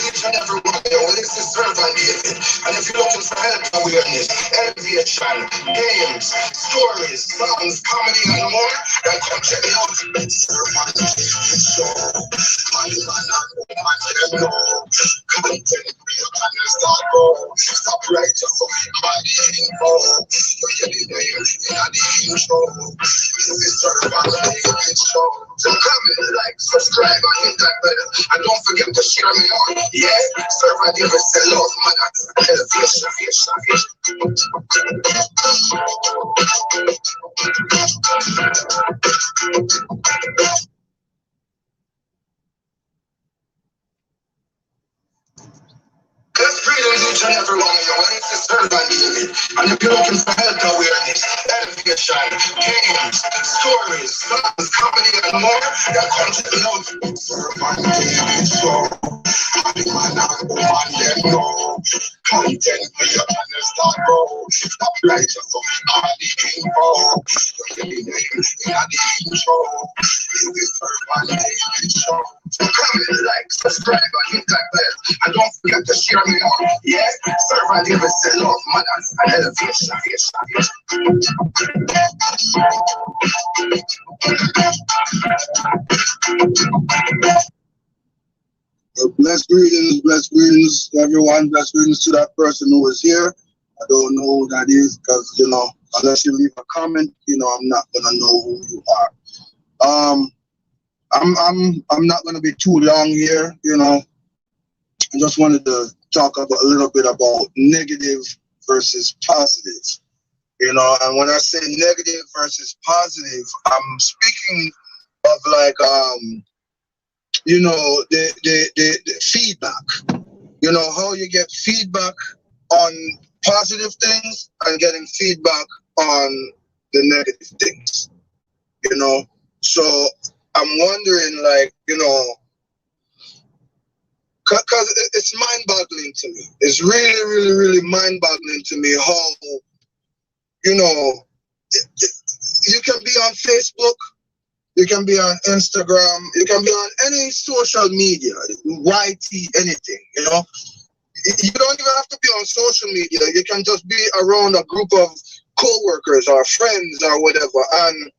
each and every one. Well, this is Servant David. And if you're looking for health awareness, elevation, games, stories, songs, comedy, and more, then come check it out. Servant David Show. I'm not content. Stop right to fucking body anymore. You're getting there in the intro. This is Servant David Show. So comment, like, subscribe, and hit that bell. And don't forget to share me on. Yeah, Servant David say love, man. Elevation. Let's greetings each and every one of you. Well, it's Servant David. And if you're looking for health awareness, elevation, games, stories, songs, comedy, and more, then come check it out. Servant David Show. Happy man and woman, them know. Content for your understand, bro. Stop right to fucking all the info. You're getting there in the intro. This is Servant David Show. So comment, like, subscribe, and hit that bell. And don't forget to share me on. Yeah, Servant David say love, manners, and elevation. Blessed greetings, everyone. Blessed greetings to that person who is here. I don't know who that is because, unless you leave a comment, I'm not gonna know who you are. I'm not gonna be too long here. I just wanted to talk a little bit about negative versus positive. And when I say negative versus positive, I'm speaking of like the feedback. How you get feedback on positive things and getting feedback on the negative things. So I'm wondering, because it's mind-boggling to me. It's really, really, really mind-boggling to me how, you can be on Facebook, you can be on Instagram, you can be on any social media, YT, anything, You don't even have to be on social media. You can just be around a group of co-workers or friends or whatever. And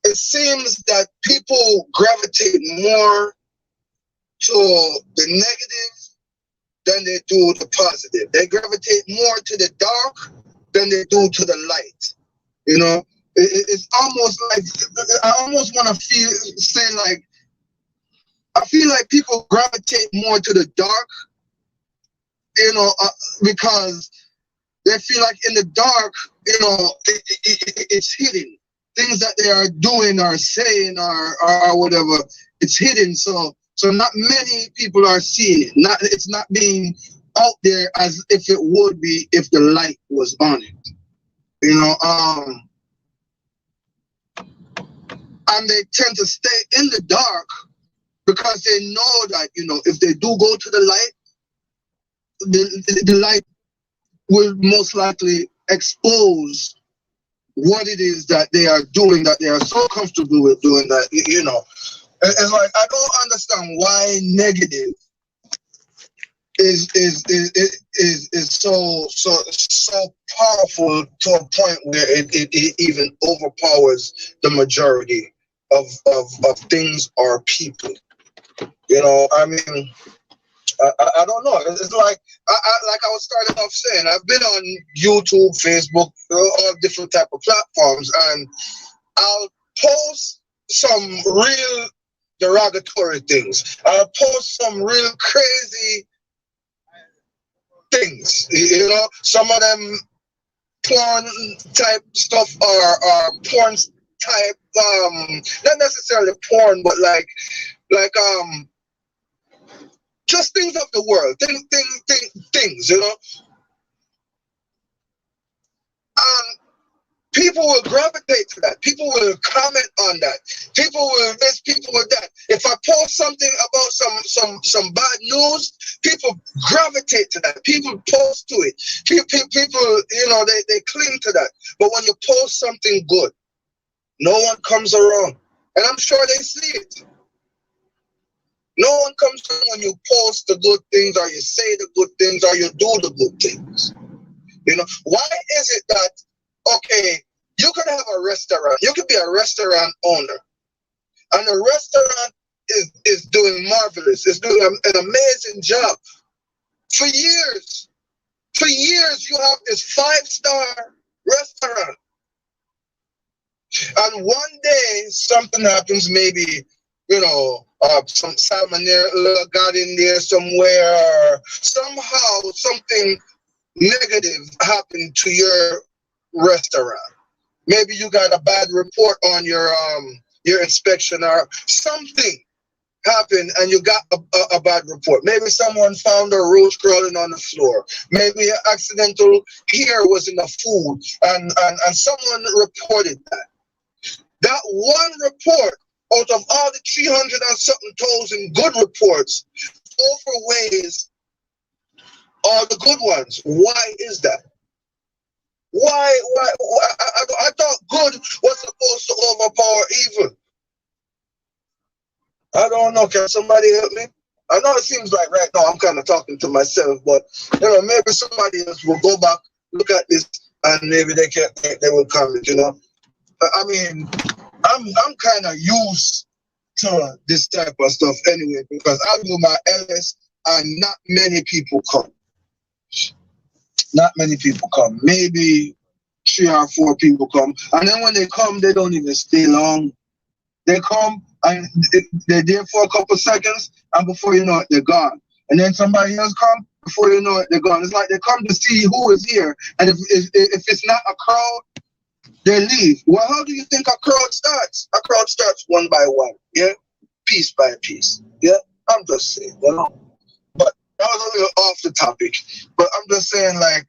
it seems that people gravitate more to the negative than they do the positive. They gravitate more to the dark than they do to the light. It's almost like, I almost want to say like, I feel like people gravitate more to the dark, because they feel like in the dark, it's hidden. Things that they are doing or saying or whatever, it's hidden. So not many people are seeing it. It's not being out there as if it would be if the light was on it. And they tend to stay in the dark because they know that, if they do go to the light, the light will most likely expose what it is that they are doing, that they are so comfortable with doing that, It's like, I don't understand why negative is so powerful to a point where it even overpowers the majority of things or people. I don't know. It's like I was starting off saying, I've been on YouTube, Facebook, all different type of platforms, and I'll post some real derogatory things. I'll post some real crazy things. Some of them porn type stuff or porn type, not necessarily porn, but like just things of the world, things, And people will gravitate to that. People will comment on that. People will this, people will that. If I post something about some bad news, people gravitate to that. People post to it. People, they cling to that. But when you post something good, no one comes around. And I'm sure they see it. No one comes from when you post the good things, or you say the good things, or you do the good things. You know, why is it that, okay, you could have a restaurant, you could be a restaurant owner, and the restaurant is doing marvelous, it's doing an amazing job. For years, you have this 5-star restaurant. And one day, something happens, maybe, you know, some salmonella got in there somewhere, or somehow something negative happened to your restaurant. Maybe you got a bad report on your inspection, or something happened and you got a bad report. Maybe someone found a roach crawling on the floor. Maybe an accidental hair was in the food, and someone reported that. That one report out of all the 300 and something thousand good reports overweighs all the good ones. Why is that? Why? I thought good was supposed to overpower evil. I don't know. Can somebody help me? I know it seems like right now I'm kind of talking to myself, but you know, maybe somebody else will go back, look at this, and maybe they will comment. You know, I mean, I'm kind of used to this type of stuff anyway, because I do my LS and not many people come. Not many people come. Maybe 3 or 4 people come, and then when they come, they don't even stay long. They come and they're there for a couple seconds, and before you know it, they're gone. And then somebody else come, before you know it, they're gone. It's like they come to see who is here, and if it's not a crowd, they leave. Well, how do you think a crowd starts? A crowd starts one by one, yeah, piece by piece, yeah. I'm just saying, you know. But that was a little off the topic. But I'm just saying, like,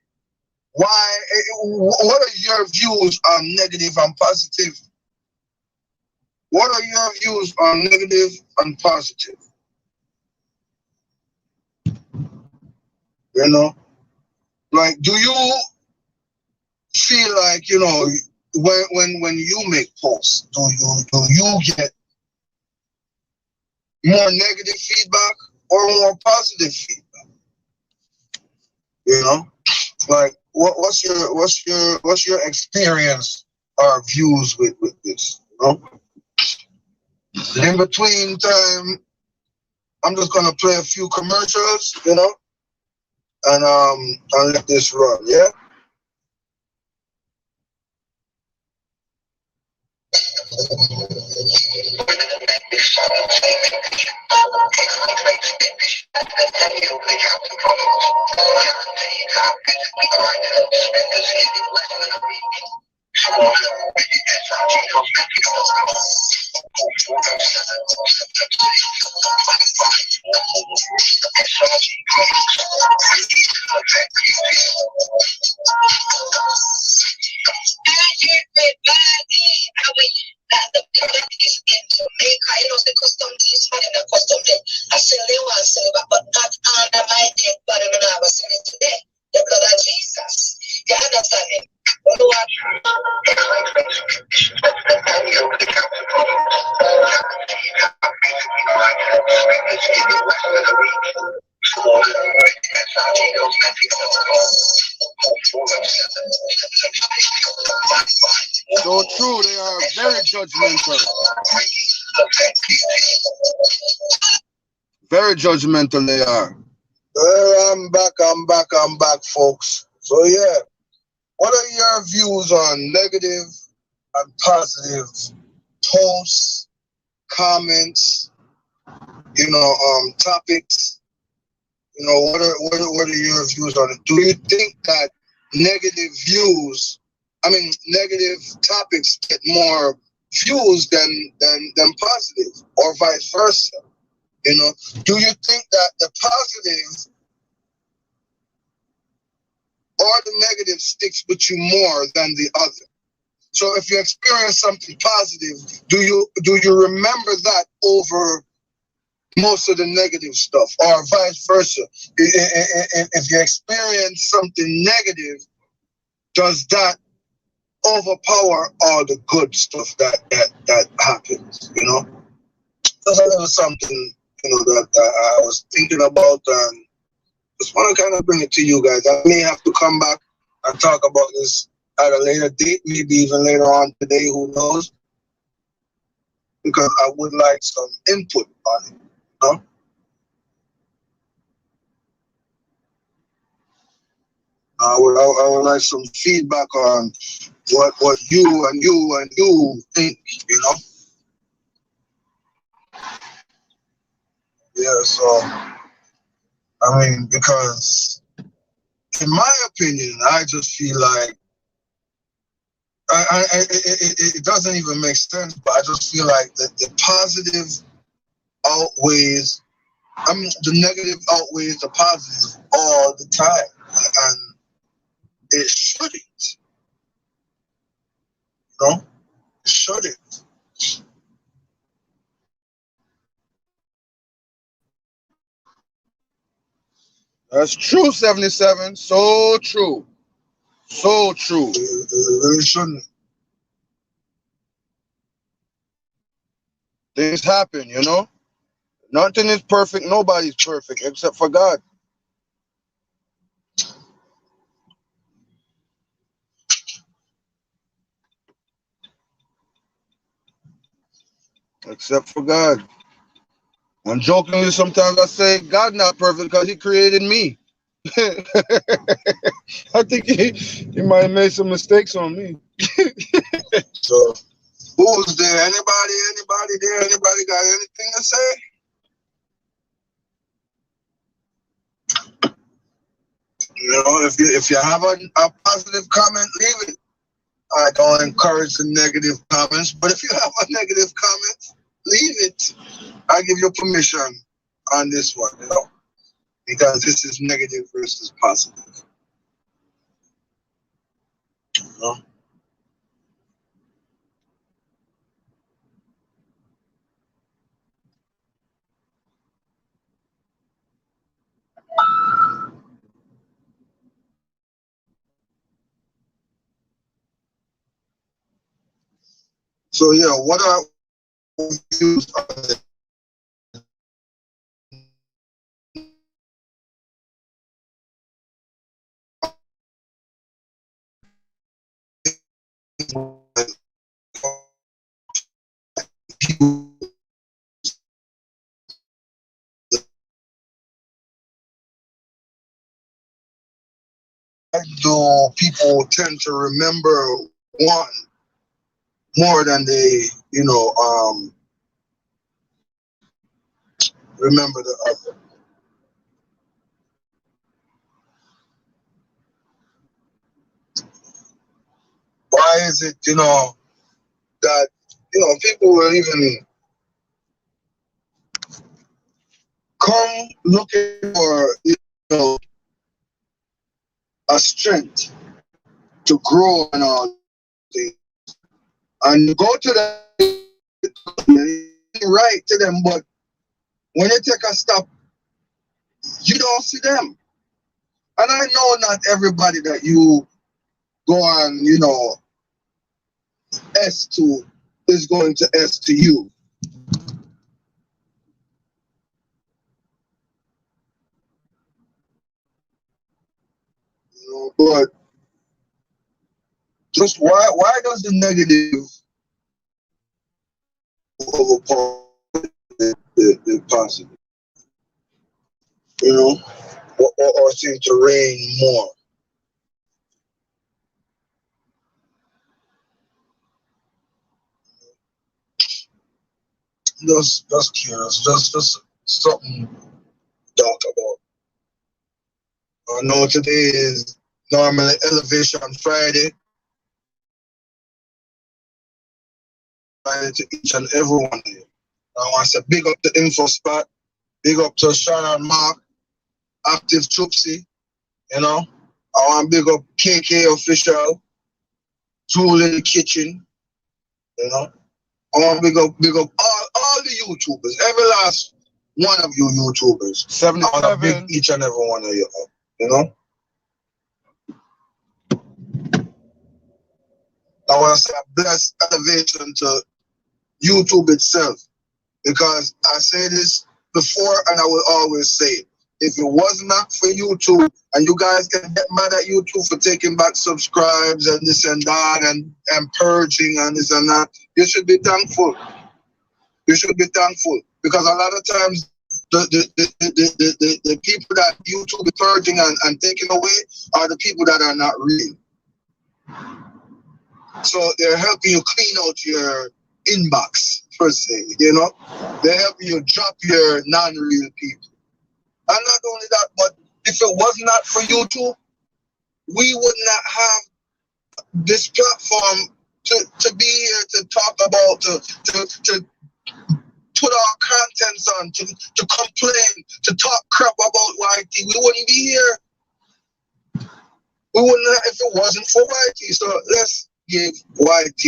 why? What are your views on negative and positive? What are your views on negative and positive? You know, like, do you feel like, you know, when you make posts, do you get more negative feedback or more positive feedback? You know, like, what's your experience or views with this? You know. In between time, I'm just gonna play a few commercials, you know, and I'll let this run, yeah. The product is in Jamaica. You know, the custom teas for the custom day. I sell they want to sell it, but not under my dead body. I'm going to sell it today. The blood of Jesus. You understand it? You know what? So true, they are very judgmental. Very judgmental they are. I'm back, folks. So yeah, what are your views on negative and positive posts, comments, you know, topics? You know, what are your views on it? Do you think that negative topics get more views than positive, or vice versa? You know, do you think that the positive or the negative sticks with you more than the other? So if you experience something positive, do you remember that over most of the negative stuff, or vice versa? If you experience something negative, does that overpower all the good stuff that happens? You know, that's a little something, that I was thinking about, and just want to kind of bring it to you guys. I may have to come back and talk about this at a later date, maybe even later on today, who knows? Because I would like some input on it, you know? I would like some feedback on what you think, you know? Yeah, so, I mean, because in my opinion, I just feel like it doesn't even make sense, but I just feel like the positive outweighs, I mean, the negative outweighs the positive all the time. And it shouldn't, you know? It shouldn't. That's true, 77. So true. So true. It really shouldn't. Things happen, you know? Nothing is perfect. Nobody's perfect except for God. Except for God. And jokingly, sometimes I say, God not perfect because he created me. I think he might have made some mistakes on me. So, who's there? Anybody there? Anybody got anything to say? You know, if you have a positive comment, leave it. I don't encourage the negative comments, but if you have a negative comment, leave it. I give you permission on this one, you know, because this is negative versus positive. You know? So yeah, what are views on it? Do people tend to remember one more than they, you know, remember the other? Why is it, you know, that, you know, people will even come looking for, you know, a strength to grow and all things, and you go to them, right to them, but when you take a stop, you don't see them. And I know not everybody that you go on, you know, S to is going to S to you. You know, but just why does the negative overpower the positive? You know, or seem to reign more. Just curious, just something to talk about. I know today is normally Elevation Friday. To each and every one of you. I want to big up the info spot, big up to Sean and Mark, Active Choopsy, you know. I want to big up KK Official, Tool in the Kitchen, you know. I want to big up all the YouTubers, every last one of you YouTubers. 77. I want to big each and every one of you up, you know. I want to say a blessed elevation to YouTube itself, because I say this before and I will always say it. If it was not for YouTube, and you guys can get mad at YouTube for taking back subscribes and this and that and purging and this and that, you should be thankful. You should be thankful, because a lot of times the people that YouTube is purging and taking away are the people that are not real. So they're helping you clean out your inbox, per se, you know? They're helping you drop your non-real people. And not only that, but if it was not for YouTube, we would not have this platform to be here to talk about, to put our contents on, to complain, to talk crap about YT. We wouldn't be here. We wouldn't have, if it wasn't for YT. So let's give YT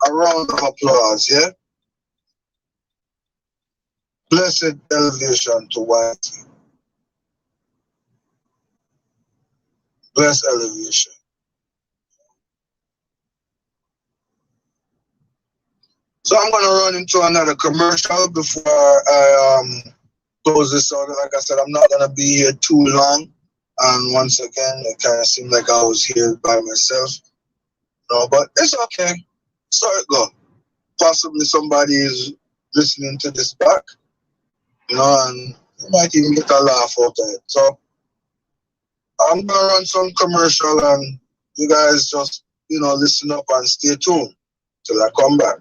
a round of applause, yeah? Blessed elevation to YT. Blessed elevation. So I'm going to run into another commercial before I close this out. Like I said, I'm not going to be here too long. And once again, it kind of seemed like I was here by myself. No, but it's okay. So it go. Possibly somebody is listening to this back, you know, and you might even get a laugh out of it. So I'm going to run some commercial, and you guys just, you know, listen up and stay tuned till I come back.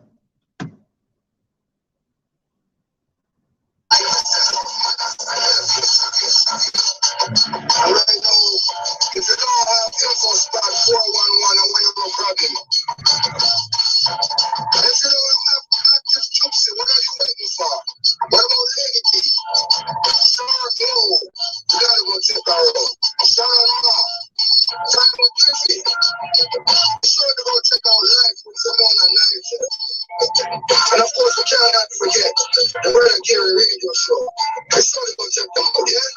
And right now, if you don't have InfoSpot 411, I'm waiting for a problem. If you don't have active Tupsi, what are you waiting for? What about Lady T? Shark Low, you gotta go check her out. Sharon Ma, Simon Griffey. Be sure to go check out Life with Simona Nigel. And of course, we cannot forget the Brother Gary Radio Show. Be sure to go check them out, yeah?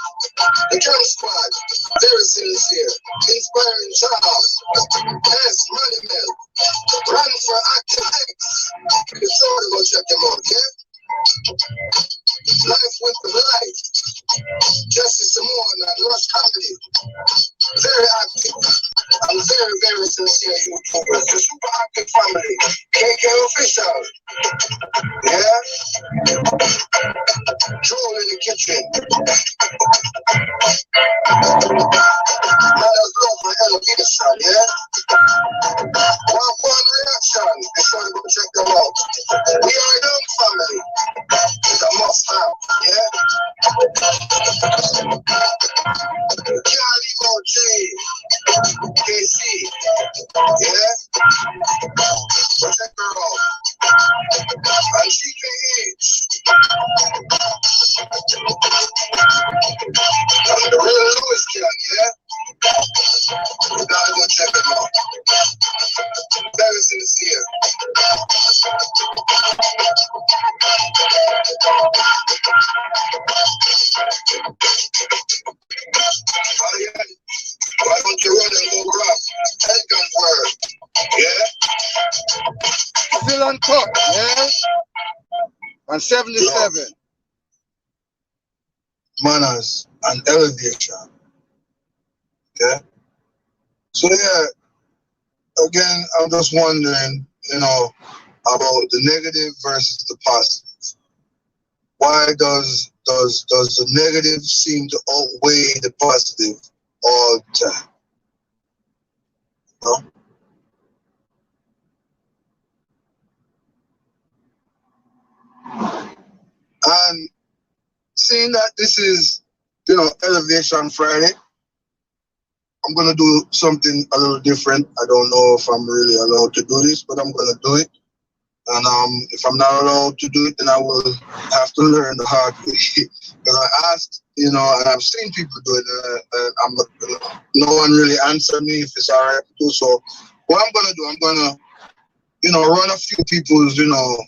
The Camp Squad, very sincere, inspiring child, yes, Money Man, run for Active X. Be sure to go check them out, yeah? Life with the Life, Justice Simone, Lush Comedy, very active, and very, very sincere YouTubers, the Super Active Family, KK Official, yeah? Joel in the Kitchen, Mother's Love for Elevation, yeah? One Reaction, be sure to go check them out. We are a young family, it's a must have, yeah? Calico J, KC, yeah? Protect her all. And GKH. The real Lewis King, yeah? You gotta go check them out. Very sincere. Oh, yeah. Why don't you run and go grab? Elegant word, yeah? Still on top, yeah? On 77. Manners and elevation, yeah? So, yeah, again, I'm just wondering, you know, about the negative versus the positive. Why does the negative seem to outweigh the positive all the time? You know? And seeing that this is, you know, Elevation Friday, I'm going to do something a little different. I don't know if I'm really allowed to do this, but I'm going to do it. And if I'm not allowed to do it, then I will have to learn the hard way. Because I asked, you know, and I've seen people do it, and no one really answered me if it's all right to do. So what I'm going to do, I'm going to, you know, run a few people's, you know,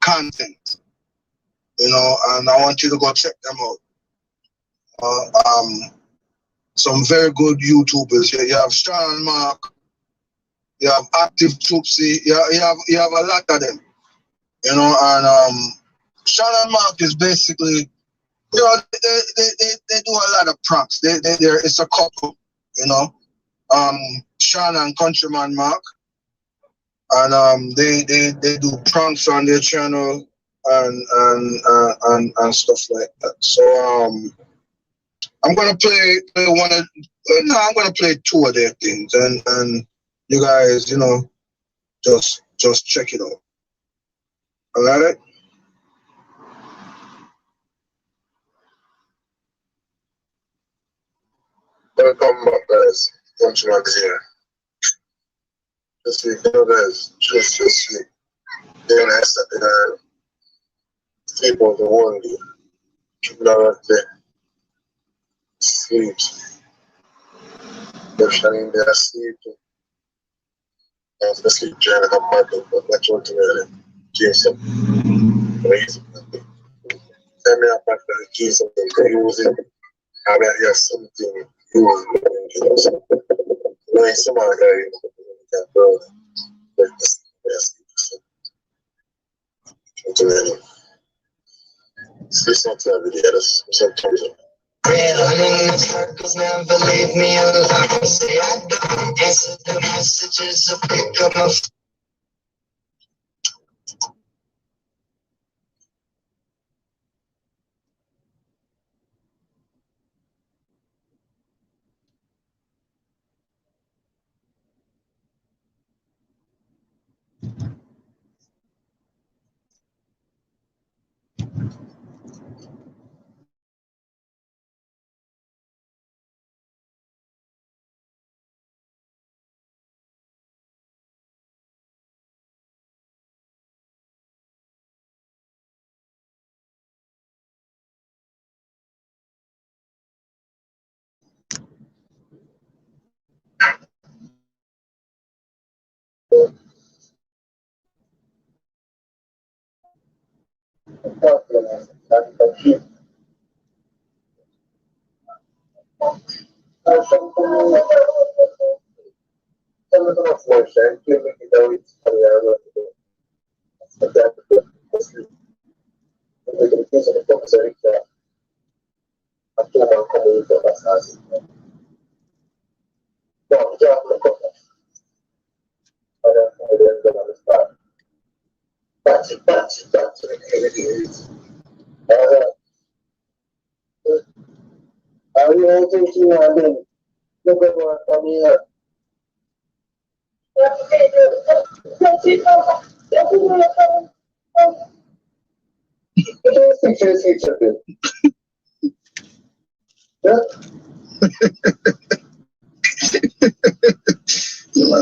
content, you know, and I want you to go check them out. Some very good YouTubers. You have Sharon Mark, you have Active Tupsi, you have a lot of them, you know, and Sean and Mark is basically, they do a lot of pranks. It's a couple, Sean and Countryman Mark, and they do pranks on their channel and stuff like that. So I'm gonna play I'm gonna play two of their things, and you guys, just check it out. All right. Welcome back, guys. Countryman here. Just guys, just then I started sleep on the one day. Keep out there. Sleep. They're shining there, sleep. The sleep trying to come back, but that's what to Jason. Crazy. Tell me about the Jason using. I mean, yes, something using. Like some other guy, that bro, like this. Listen to every day. That's sometimes. Running in circles, never leave me alone. Say I don't answer the messages, so pick up my phone.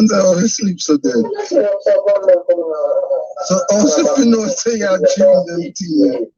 Man's always sleep so good. So also if you know say you dream them things.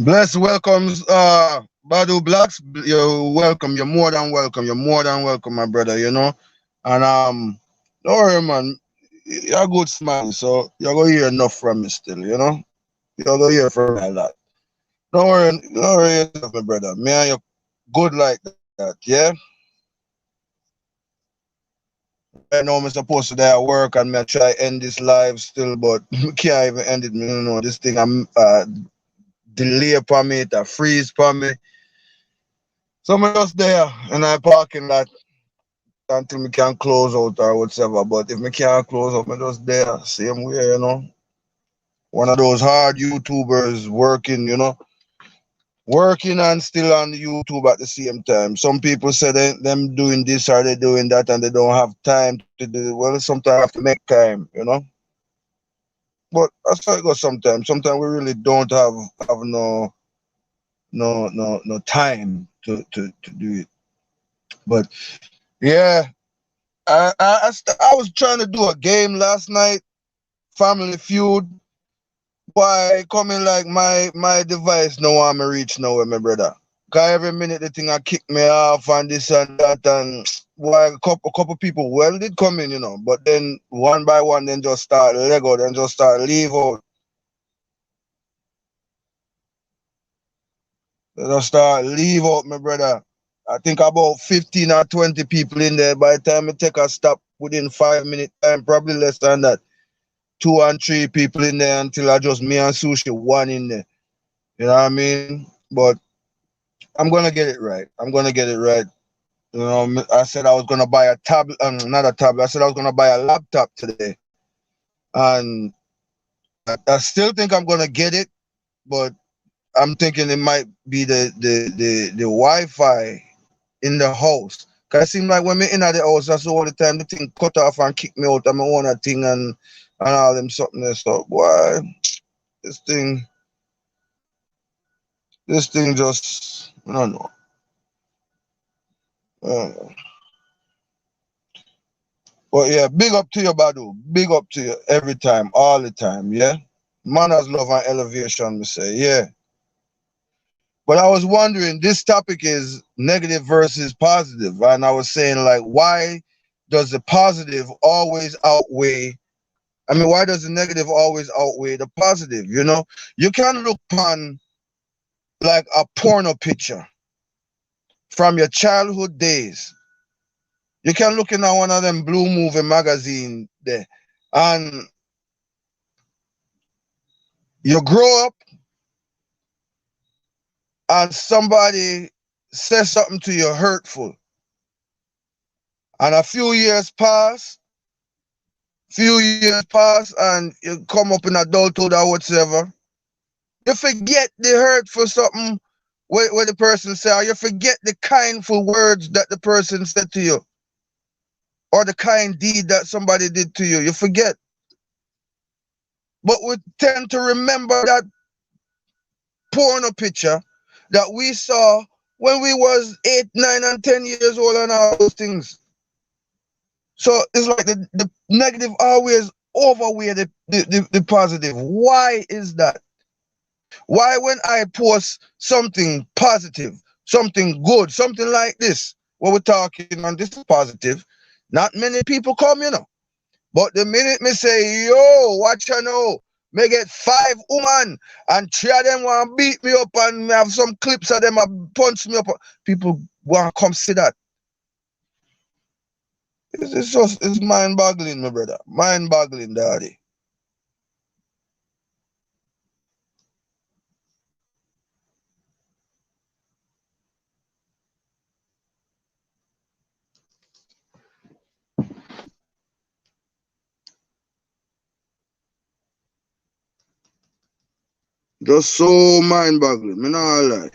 Bless welcomes Badu Blacks. You're welcome. You're more than welcome. You're more than welcome, my brother, you know. And don't worry, man. You're a good smile, so you're gonna hear enough from me still, you know. You're gonna hear from me a lot. Don't worry yourself, my brother. Me and you good like that, yeah. Right now, I'm supposed to there at work and me try end this live still, but can't even end it. Me don't know this thing. I'm delay upon me, it a freeze upon me. So I'm just there in I parking lot until me can close out or whatever. But if me can't close out, me just there. Same way, you know. One of those hard YouTubers working, you know. Working and still on YouTube at the same time. Some people say them doing this or they doing that and they don't have time to do. Well, sometimes I have to make time, you know. But that's how it goes sometimes. Sometimes we really don't have no time to do it. But yeah, I was trying to do a game last night, Family Feud. Why coming like my device no want me reach nowhere, my brother. Cause every minute the thing I kick me off and this and that and why a couple people well did come in, you know, but then one by one then just start Lego, then just start leave out. They just start leave out, my brother. I think about 15 or 20 people in there. By the time I take a stop within 5 minute time, probably less than that. Two and three people in there until I just me and Sushi one in there. You know what I mean? But I'm gonna get it right. I'm gonna get it right. You know, I said I was gonna buy a tablet, not a tablet. I said I was gonna buy a laptop today, and I still think I'm gonna get it, but I'm thinking it might be the Wi-Fi in the house. Cause it seems like when me in at the house, that's all the time the thing cut off and kick me out of my own thing and all them something and stuff. Boy, this thing, this thing just I don't know. Uh, but yeah, big up to you, Badu. Big up to you every time, all the time. Yeah, manners, love, and elevation. Me say yeah. But I was wondering, this topic is negative versus positive, and I was saying like, why does the positive always outweigh? I mean, why does the negative always outweigh the positive? You know, you can look upon like a porno picture from your childhood days. You can look in at one of them blue movie magazine there, and you grow up, and somebody says something to you hurtful, and a few years pass, and you come up in adulthood or whatever. You forget the hurtful something where the person say, or you forget the kindful words that the person said to you, or the kind deed that somebody did to you. You forget. But we tend to remember that porno picture that we saw when we was 8, 9, and 10 years old and all those things. So it's like the negative always overweigh the positive. Why is that? Why when I post something positive, something good, something like this, what we're talking on, this is positive, not many people come, you know. But the minute me say, yo, watch you know, me get 5 women and 3 of them want to beat me up and me have some clips of them a punch me up, people want to come see that. It's mind boggling, my brother. Mind boggling, daddy. Just so mind boggling. Me not lie.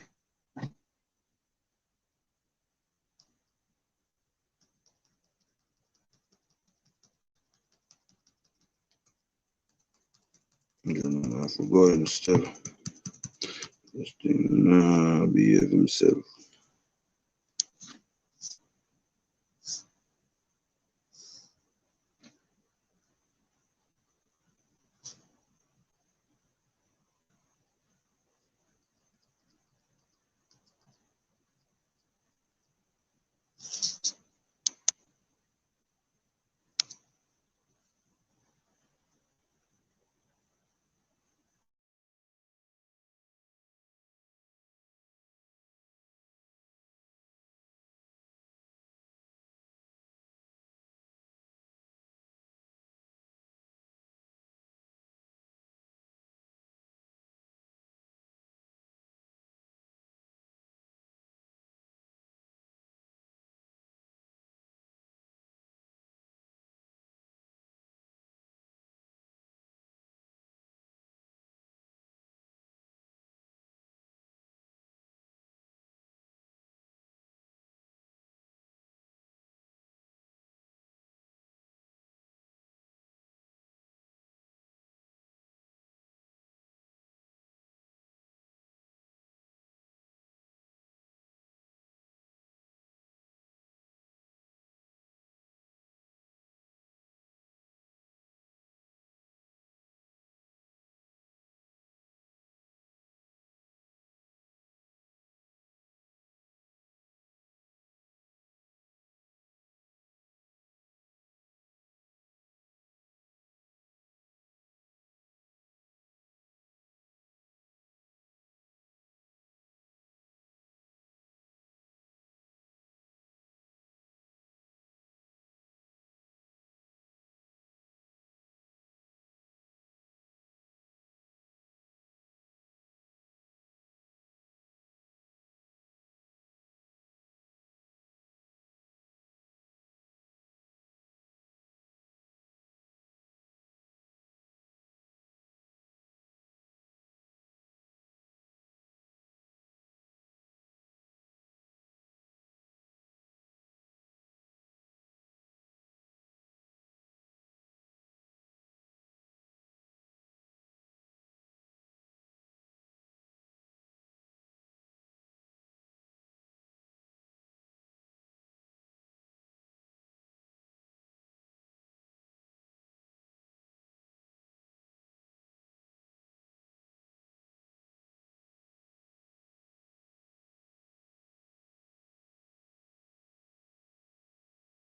You know, I forgot him still. This thing behave himself.